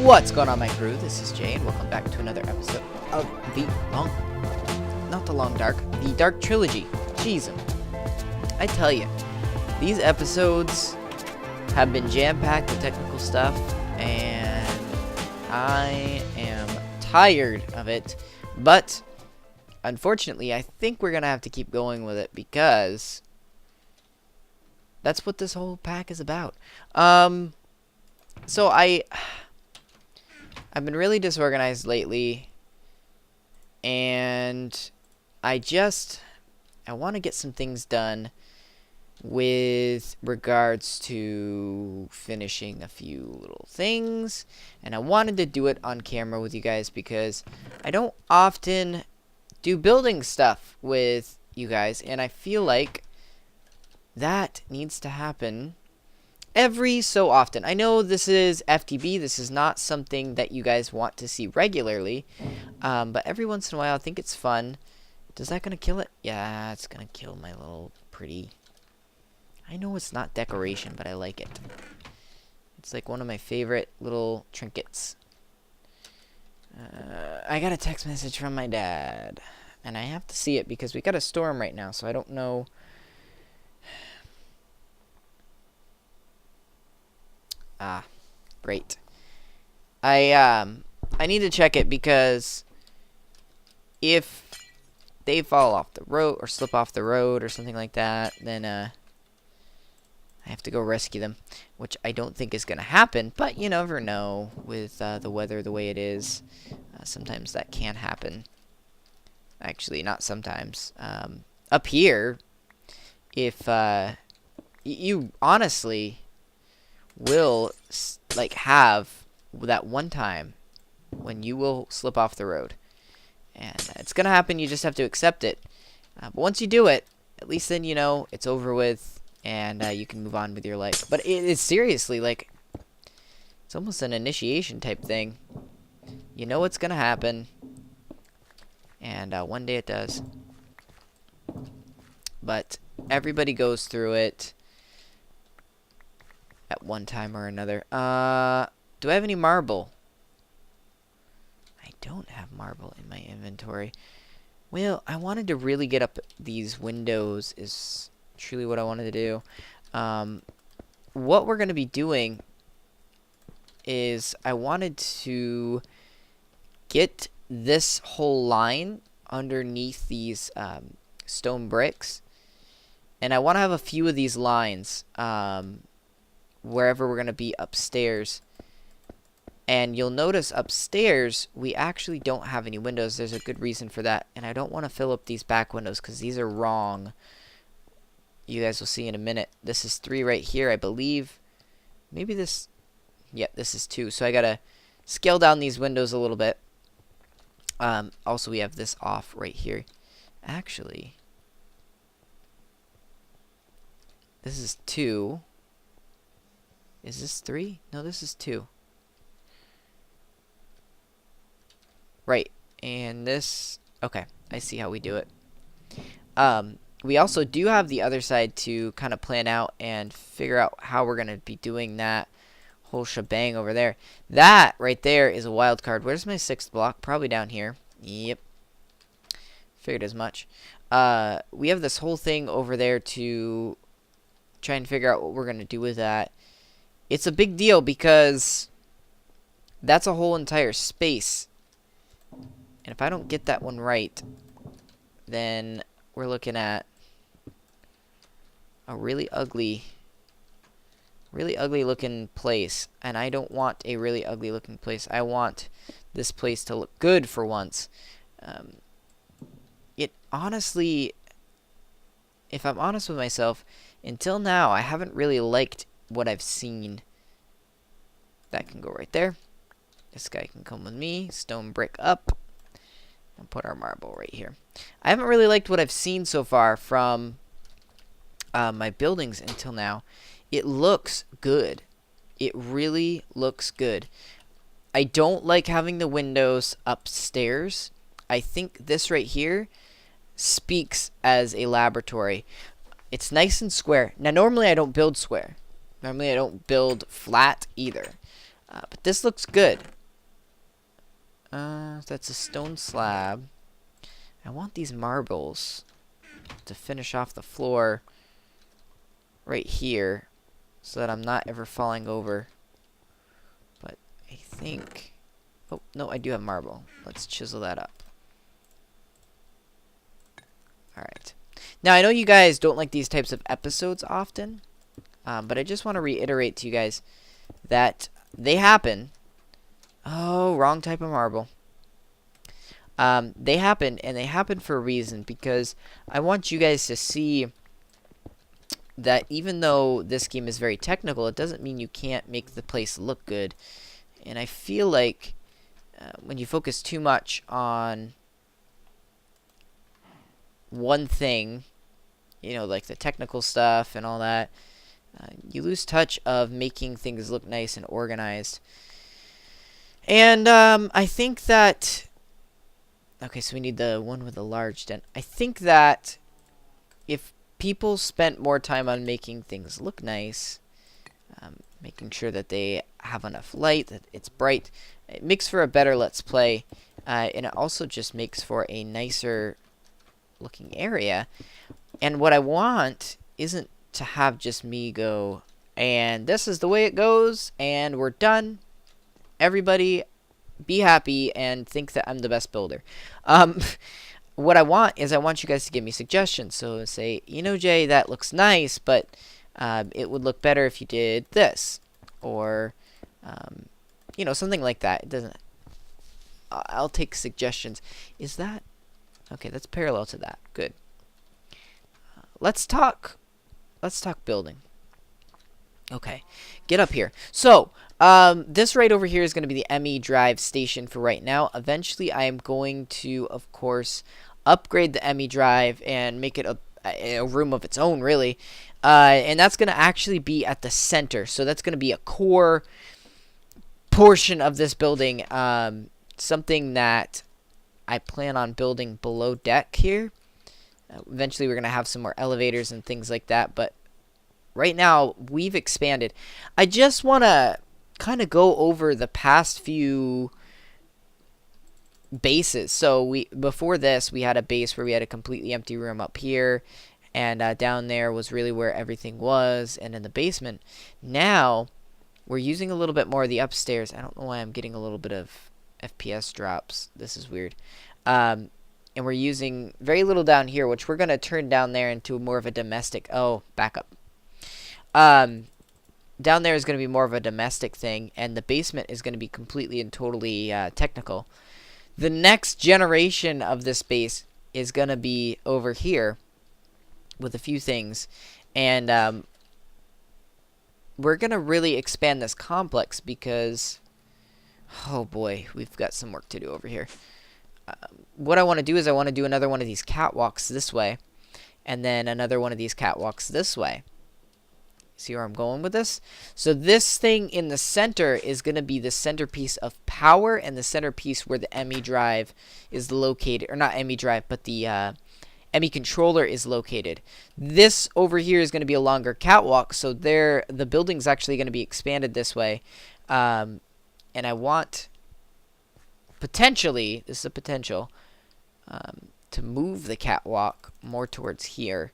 What's going on, my crew? This is Jay, and welcome back to another episode of the Dark Trilogy. Jeez, I tell you, these episodes have been jam-packed with technical stuff, and I am tired of it, but unfortunately, I think we're gonna have to keep going with it because that's what this whole pack is about. So I've been really disorganized lately, and I want to get some things done with regards to finishing a few little things, and I wanted to do it on camera with you guys because I don't often do building stuff with you guys, and I feel like that needs to happen every so often. I know this is FTB, this is not something that you guys want to see regularly, but every once in a while I think it's fun. Is that gonna kill it? Yeah, it's gonna kill my little pretty... I know it's not decoration, but I like it. It's like one of my favorite little trinkets. I got a text message from my dad, and I have to see it because we got a storm right now, so I don't know... Ah, great. I need to check it because if they fall off the road or slip off the road or something like that, then I have to go rescue them, which I don't think is going to happen, but you never know with the weather the way it is. Sometimes that can happen. Actually, not sometimes. Up here, if you honestly will like have that one time when you will slip off the road, and it's gonna happen. You just have to accept it, but once you do it, at least then you know it's over with, and you can move on with your life. But it's seriously like it's almost an initiation type thing. You know what's gonna happen, and one day it does. But everybody goes through it at one time or another. Do I have any marble? I don't have marble in my inventory. Well, I wanted to really get up these windows is truly what I wanted to do. What we're going to be doing is I wanted to get this whole line underneath these stone bricks. And I want to have a few of these lines wherever we're going to be upstairs. And you'll notice upstairs we actually don't have any windows. There's a good reason for that, and I don't want to fill up these back windows because these are wrong. You guys will see in a minute. This is 3 right here, I believe. Maybe this... yeah, this is 2. So I gotta scale down these windows a little bit. Also, we have this off right here. Actually, this is 2. Is this 3? No, this is 2. Right. And this... okay. I see how we do it. We also do have the other side to kind of plan out and figure out how we're going to be doing that whole shebang over there. That right there is a wild card. Where's my 6th block? Probably down here. Yep. Figured as much. We have this whole thing over there to try and figure out what we're going to do with that. It's a big deal because that's a whole entire space. And if I don't get that one right, then we're looking at a really ugly looking place. And I don't want a really ugly looking place. I want this place to look good for once. It honestly, if I'm honest with myself, until now I haven't really liked what I've seen. That can go right there. This guy can come with me. Stone brick up. And put our marble right here. I haven't really liked what I've seen so far from my buildings until now. It looks good. It really looks good. I don't like having the windows upstairs. I think this right here speaks as a laboratory. It's nice and square. Now, normally I don't build square. Normally I don't build flat either. But this looks good. That's a stone slab. I want these marbles to finish off the floor right here so that I'm not ever falling over. But I think... Oh, no, I do have marble. Let's chisel that up. Alright. Now, I know you guys don't like these types of episodes often, but I just want to reiterate to you guys that they happen. Oh, wrong type of marble. They happen, and they happen for a reason, because I want you guys to see that even though this game is very technical, it doesn't mean you can't make the place look good. And I feel like when you focus too much on one thing, you know, like the technical stuff and all that, you lose touch of making things look nice and organized. And I think that... Okay, so we need the one with the large dent. I think that if people spent more time on making things look nice, making sure that they have enough light, that it's bright, it makes for a better Let's Play, and it also just makes for a nicer looking area. And what I want isn't to have just me go, and this is the way it goes, and we're done. Everybody be happy and think that I'm the best builder. What I want is I want you guys to give me suggestions. So say, you know, Jay, that looks nice, but it would look better if you did this, or you know, something like that. It doesn't. I'll take suggestions. Is that okay? That's parallel to that. Good. Let's talk building. Okay, get up here. So, this right over here is going to be the ME drive station for right now. Eventually, I am going to, of course, upgrade the ME drive and make it a room of its own, really. And that's going to actually be at the center. So that's going to be a core portion of this building. Something that I plan on building below deck here. Eventually, we're going to have some more elevators and things like that, but right now, we've expanded. I just want to kind of go over the past few bases. So before this, we had a base where we had a completely empty room up here, and down there was really where everything was, and in the basement. Now, we're using a little bit more of the upstairs. I don't know why I'm getting a little bit of FPS drops. This is weird. And we're using very little down here, which we're going to turn down there into more of a domestic... Oh, back up. Down there is going to be more of a domestic thing, and the basement is going to be completely and totally technical. The next generation of this base is going to be over here with a few things, and we're going to really expand this complex because, oh boy, we've got some work to do over here. What I want to do is I want to do another one of these catwalks this way, and then another one of these catwalks this way. See where I'm going with this? So this thing in the center is going to be the centerpiece of power, and the centerpiece where the ME drive is located, or not ME drive, but the ME controller is located. This over here is going to be a longer catwalk, so there the building's actually going to be expanded this way. And I want potentially, this is a potential, to move the catwalk more towards here.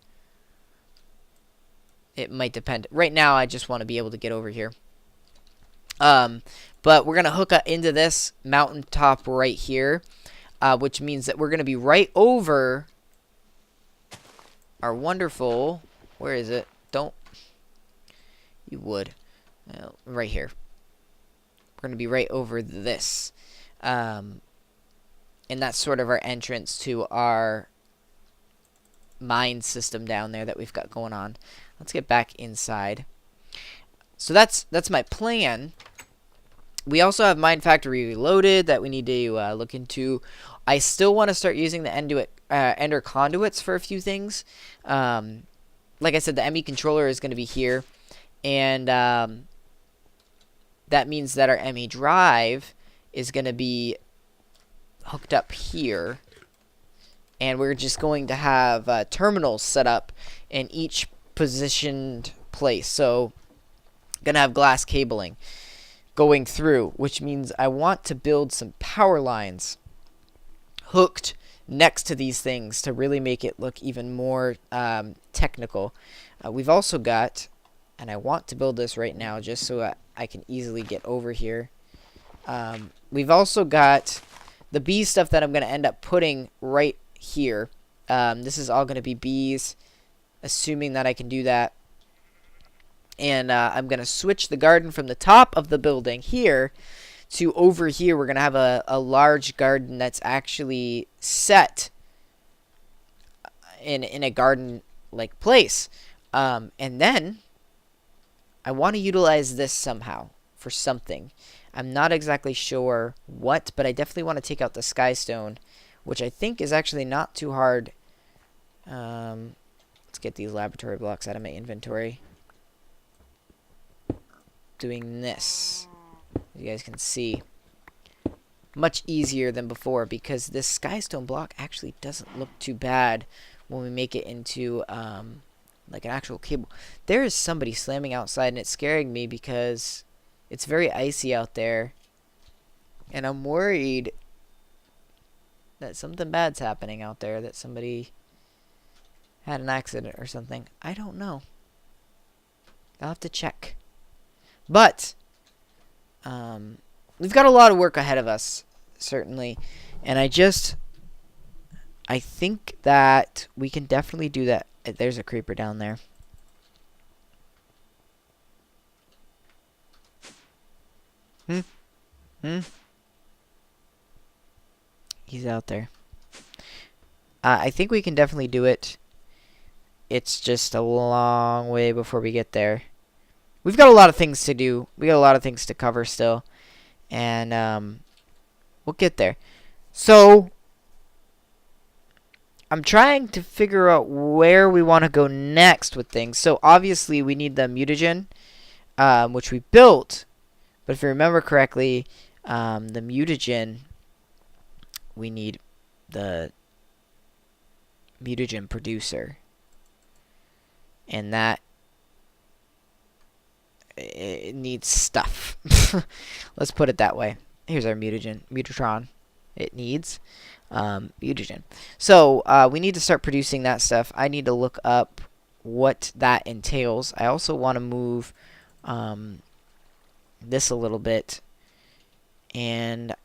It might depend. Right now, I just want to be able to get over here. But we're going to hook up into this mountaintop right here, which means that we're going to be right over our wonderful... Where is it? Don't... You would. Right here. We're going to be right over this. And that's sort of our entrance to our mine system down there that we've got going on. Let's get back inside. So that's my plan. We also have Mine Factory Reloaded that we need to look into. I still want to start using the Ender conduits for a few things. Like I said, the ME controller is going to be here. And that means that our ME drive is going to be hooked up here. And we're just going to have terminals set up in each positioned place. So, gonna have glass cabling. going through, which means I want to build some power lines hooked next to these things to really make it look even more technical. We've also got, and I want to build this right now just so I can easily get over here. We've also got the bee stuff that I'm going to end up putting right here. This is all going to be bees, assuming that I can do that. And I'm going to switch the garden from the top of the building here to over here. We're going to have a large garden that's actually set in a garden-like place. And then I want to utilize this somehow for something. I'm not exactly sure what, but I definitely want to take out the sky stone, which I think is actually not too hard. Let's get these laboratory blocks out of my inventory. Doing this, as you guys can see, much easier than before because this skystone block actually doesn't look too bad when we make it into like an actual cable. There is somebody slamming outside and it's scaring me because it's very icy out there and I'm worried that something bad's happening out there, that somebody had an accident or something. I don't know. I'll have to check. But we've got a lot of work ahead of us, certainly. And I think that we can definitely do that. There's a creeper down there. He's out there. I think we can definitely do it. It's just a long way before we get there. We've got a lot of things to do. We got a lot of things to cover still. And we'll get there. So I'm trying to figure out where we want to go next with things. So obviously we need the mutagen, which we built. But if you remember correctly, the mutagen, we need the mutagen producer. And that it needs stuff. Let's put it that way. Here's our mutatron. It needs mutagen. So we need to start producing that stuff. I need to look up what that entails. I also want to move this a little bit, and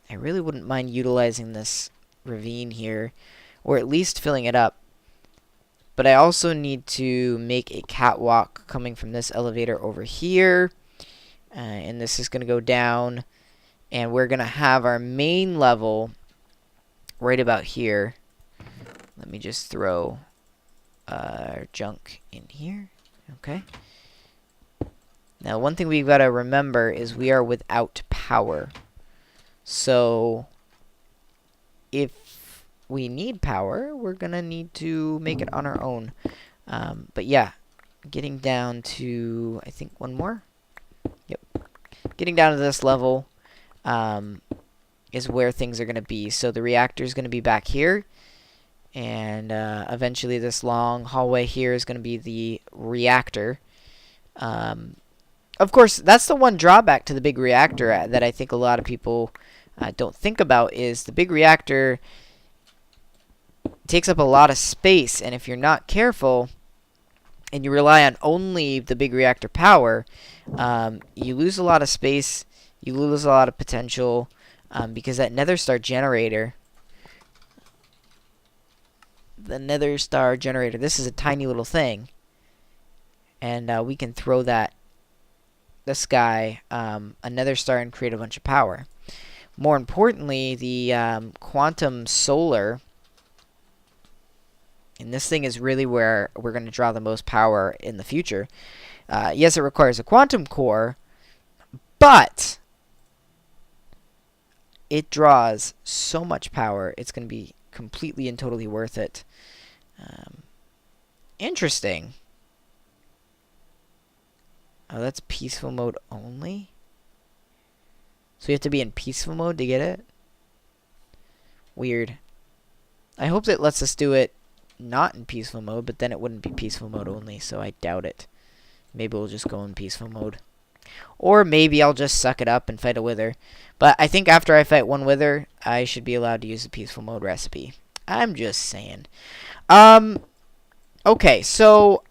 I really wouldn't mind utilizing this ravine here, or at least filling it up. But I also need to make a catwalk coming from this elevator over here. And this is going to go down. And we're going to have our main level right about here. Let me just throw our junk in here. Okay. Now, one thing we've got to remember is we are without power. So, if we need power, we're gonna need to make it on our own. But yeah, getting down to, I think, one more. Yep. Getting down to this level is where things are gonna be. So the reactor is gonna be back here, and eventually this long hallway here is gonna be the reactor. Of course, that's the one drawback to the big reactor that I think a lot of people don't think about, is the big reactor takes up a lot of space, and if you're not careful and you rely on only the big reactor power, you lose a lot of space, you lose a lot of potential, because that nether star generator, this is a tiny little thing, and we can throw this guy a nether star and create a bunch of power. More importantly, the quantum solar, and this thing is really where we're going to draw the most power in the future. Yes, it requires a quantum core, but it draws so much power, it's going to be completely and totally worth it. Interesting. Oh, that's peaceful mode only? So you have to be in peaceful mode to get it? Weird. I hope that lets us do it not in peaceful mode, but then it wouldn't be peaceful mode only, so I doubt it. Maybe we'll just go in peaceful mode. Or maybe I'll just suck it up and fight a wither. But I think after I fight one wither, I should be allowed to use the peaceful mode recipe. I'm just saying. Okay, so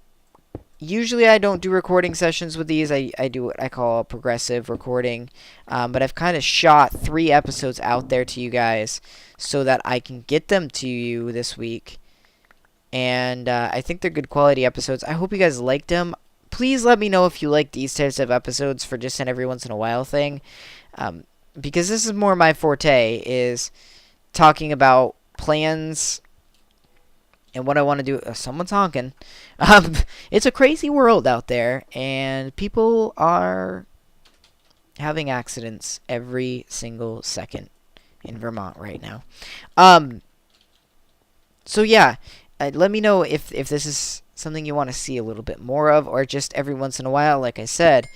usually I don't do recording sessions with these. I do what I call progressive recording. But I've kind of shot 3 episodes out there to you guys so that I can get them to you this week. And I think they're good quality episodes. I hope you guys liked them. Please let me know if you like these types of episodes for just an every once in a while thing. Because this is more my forte, is talking about plans and what I want to do. Someone's honking. It's a crazy world out there, and people are having accidents every single second in Vermont right now. So yeah, let me know if this is something you want to see a little bit more of, or just every once in a while, like I said,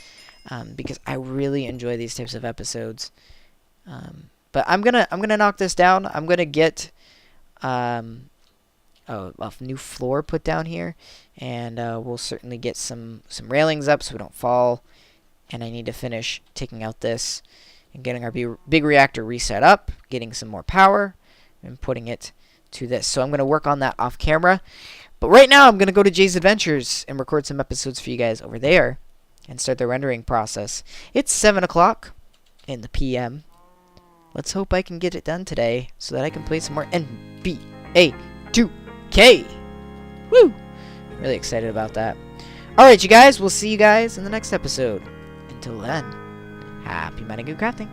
because I really enjoy these types of episodes. But I'm gonna knock this down. I'm gonna get a new floor put down here, and we'll certainly get some railings up so we don't fall. And I need to finish taking out this and getting our big reactor reset up, getting some more power, and putting it to this. So I'm gonna work on that off camera. But right now, I'm going to go to Jay's Adventures and record some episodes for you guys over there and start the rendering process. It's 7 o'clock in the PM. Let's hope I can get it done today so that I can play some more NBA 2K. Woo! Really excited about that. Alright, you guys. We'll see you guys in the next episode. Until then, happy mining and crafting.